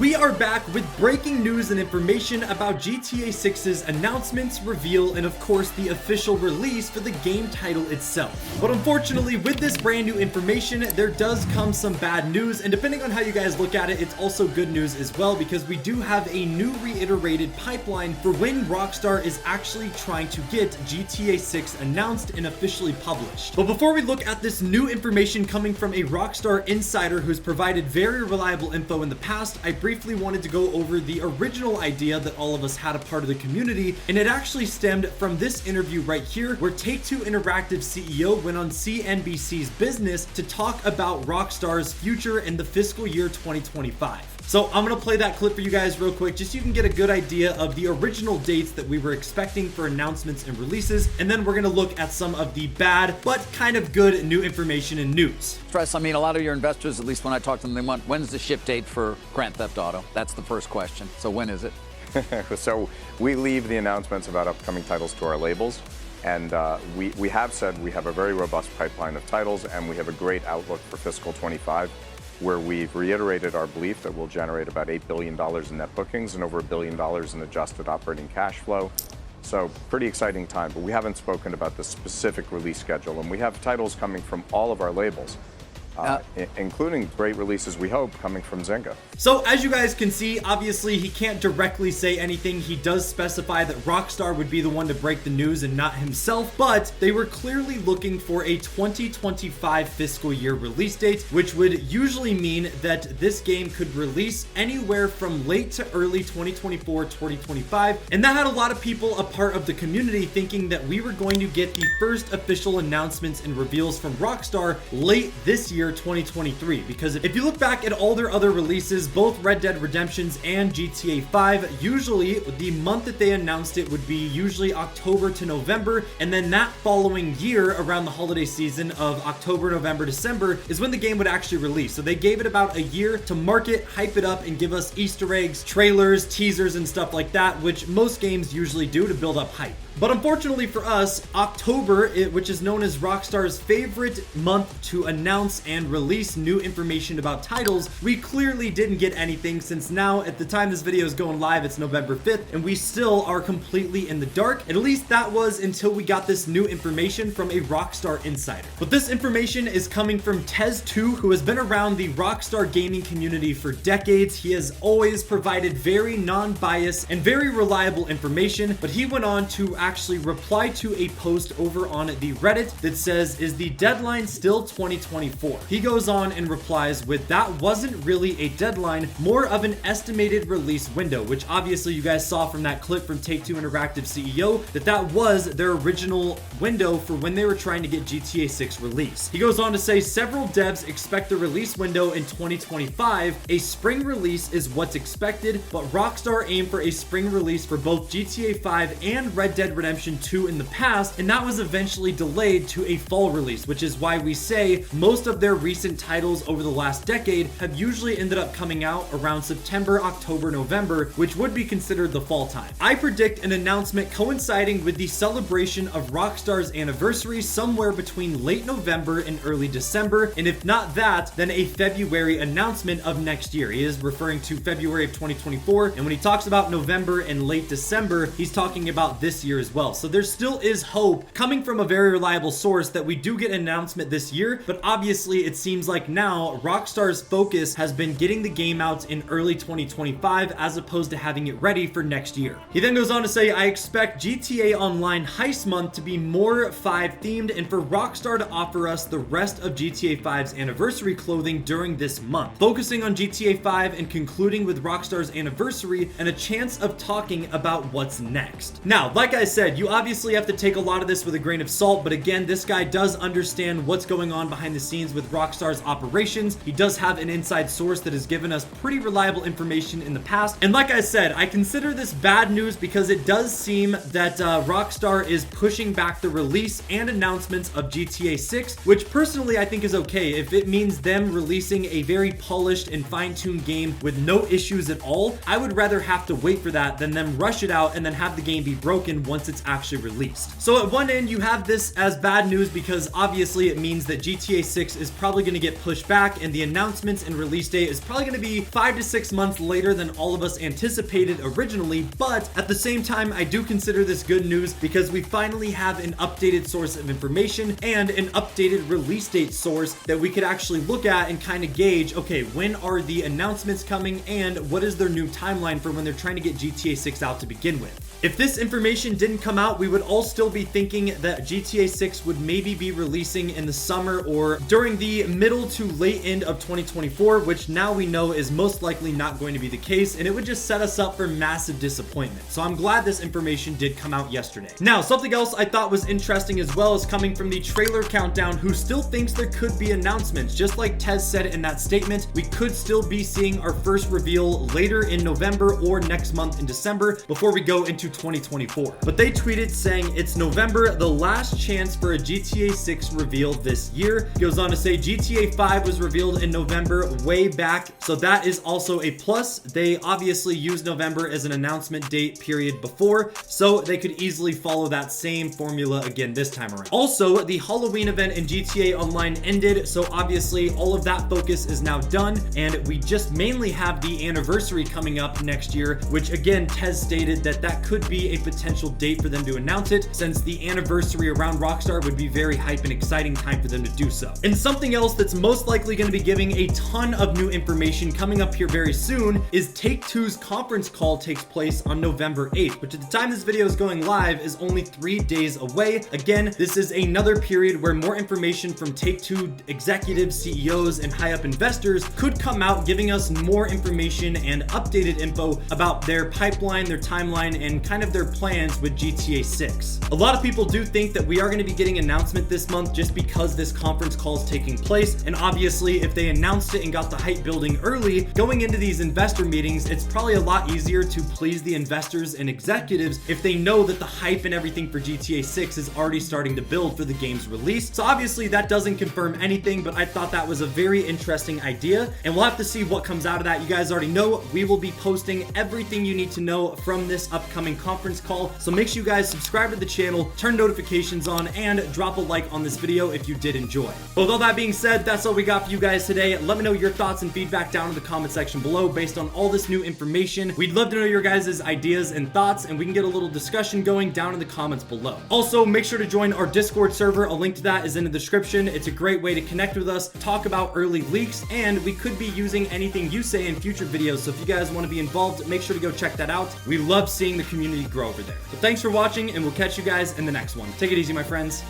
We are back with breaking news and information about GTA 6's announcements, reveal, and of course the official release for the game title itself. But unfortunately, with this brand new information, there does come some bad news, and depending on how you guys look at it, it's also good news as well, because we do have a new reiterated pipeline for when Rockstar is actually trying to get GTA 6 announced and officially published. But before we look at this new information coming from a Rockstar insider who's provided very reliable info in the past, I briefly wanted to go over the original idea that all of us had a part of the community, and it actually stemmed from this interview right here where Take-Two Interactive CEO went on CNBC's Business to talk about Rockstar's future in the fiscal year 2025. So I'm gonna play that clip for you guys real quick just so you can get a good idea of the original dates that we were expecting for announcements and releases, and then we're gonna look at some of the bad but kind of good new information and news. Stress, I mean, a lot of your investors, at least when I talk to them, they want, when's the ship date for Grand Theft Auto? That's the first question. So when is it? So we leave the announcements about upcoming titles to our labels, and we have said we have a very robust pipeline of titles, and we have a great outlook for fiscal 25, where we've reiterated our belief that we'll generate about $8 billion in net bookings and over $1 billion in adjusted operating cash flow. So pretty exciting time, but we haven't spoken about the specific release schedule, and we have titles coming from all of our labels. Including great releases, we hope, coming from Zynga. So as you guys can see, obviously he can't directly say anything. He does specify that Rockstar would be the one to break the news and not himself, but they were clearly looking for a 2025 fiscal year release date, which would usually mean that this game could release anywhere from late to early 2024, 2025. And that had a lot of people, a part of the community, thinking that we were going to get the first official announcements and reveals from Rockstar late this year, 2023, because if you look back at all their other releases, both Red Dead Redemptions and GTA 5, usually the month that they announced it would be usually October to November, and then that following year around the holiday season of October, November, December is when the game would actually release. So they gave it about a year to market, hype it up, and give us Easter eggs, trailers, teasers, and stuff like that, which most games usually do to build up hype. But unfortunately for us, October, which is known as Rockstar's favorite month to announce and release new information about titles, we clearly didn't get anything, since now, at the time this video is going live, it's November 5th, and we still are completely in the dark. At least that was until we got this new information from a Rockstar insider. But this information is coming from Tez2, who has been around the Rockstar gaming community for decades. He has always provided very non-biased and very reliable information, but he went on to actually reply to a post over on the Reddit that says, "Is the deadline still 2024?" He goes on and replies with, "That wasn't really a deadline, more of an estimated release window," which obviously you guys saw from that clip from Take-Two Interactive CEO that was their original window for when they were trying to get GTA 6 released. He goes on to say, "Several devs expect the release window in 2025. A spring release is what's expected, but Rockstar aimed for a spring release for both GTA 5 and Red Dead Redemption 2 in the past, and that was eventually delayed to a fall release, which is why we say most of their recent titles over the last decade have usually ended up coming out around September, October, November, which would be considered the fall time. I predict an announcement coinciding with the celebration of Rockstar's anniversary somewhere between late November and early December, and if not that, then a February announcement of next year." He is referring to February of 2024, and when he talks about November and late December, he's talking about this year as well. So there still is hope coming from a very reliable source that we do get an announcement this year, but obviously it seems like now Rockstar's focus has been getting the game out in early 2025 as opposed to having it ready for next year. He then goes on to say, "I expect GTA Online Heist Month to be more 5 themed and for Rockstar to offer us the rest of GTA 5's anniversary clothing during this month, focusing on GTA 5 and concluding with Rockstar's anniversary and a chance of talking about what's next." Now, like I said, you obviously have to take a lot of this with a grain of salt, but again, this guy does understand what's going on behind the scenes with Rockstar's operations. He does have an inside source that has given us pretty reliable information in the past, and like I said, I consider this bad news because it does seem that Rockstar is pushing back the release and announcements of GTA 6, which personally I think is okay. If it means them releasing a very polished and fine-tuned game with no issues at all, I would rather have to wait for that than them rush it out and then have the game be broken once it's actually released. So at one end, you have this as bad news because obviously it means that GTA 6 is probably going to get pushed back, and the announcements and release date is probably going to be 5 to 6 months later than all of us anticipated originally. But at the same time, I do consider this good news because we finally have an updated source of information and an updated release date source that we could actually look at and kind of gauge, okay, when are the announcements coming and what is their new timeline for when they're trying to get GTA 6 out to begin with. If this information didn't come out, we would all still be thinking that GTA 6 would maybe be releasing in the summer or during the middle to late end of 2024, which now we know is most likely not going to be the case, and it would just set us up for massive disappointment. So I'm glad this information did come out yesterday. Now, something else I thought was interesting as well is coming from the Trailer Countdown, who still thinks there could be announcements. Just like Tez said in that statement, we could still be seeing our first reveal later in November or next month in December before we go into 2024. But they tweeted saying it's November, the last chance for a GTA 6 reveal this year. Goes on to say GTA 5 was revealed in November way back, so that is also a plus. They obviously used November as an announcement date period before, so they could easily follow that same formula again this time around. Also, the Halloween event in GTA Online ended, so obviously all of that focus is now done, and we just mainly have the anniversary coming up next year, which again, Tez stated that could be a potential date for them to announce it, since the anniversary around Rockstar would be very hype and exciting time for them to do so. And something else that's most likely going to be giving a ton of new information coming up here very soon is Take-Two's conference call takes place on November 8th, which at the time this video is going live is only 3 days away. Again, this is another period where more information from Take-Two executives, CEOs, and high-up investors could come out, giving us more information and updated info about their pipeline, their timeline, and kind of their plans with GTA 6. A lot of people do think that we are going to be getting an announcement this month just because this conference call is taking place, and obviously if they announced it and got the hype building early, going into these investor meetings, it's probably a lot easier to please the investors and executives if they know that the hype and everything for GTA 6 is already starting to build for the game's release. So obviously that doesn't confirm anything, but I thought that was a very interesting idea, and we'll have to see what comes out of that. You guys already know we will be posting everything you need to know from this upcoming conference call, so make sure you guys subscribe to the channel, turn notifications on, and drop a like on this video if you did enjoy. But with all that being said, that's all we got for you guys today. Let me know your thoughts and feedback down in the comment section below based on all this new information. We'd love to know your guys' ideas and thoughts, and we can get a little discussion going down in the comments below. Also, make sure to join our Discord server. A link to that is in the description. It's a great way to connect with us, talk about early leaks, and we could be using anything you say in future videos. So if you guys want to be involved, make sure to go check that out. We love seeing the community grow over there. But thanks for watching, and we'll catch you guys in the next one. Take it easy, my friends.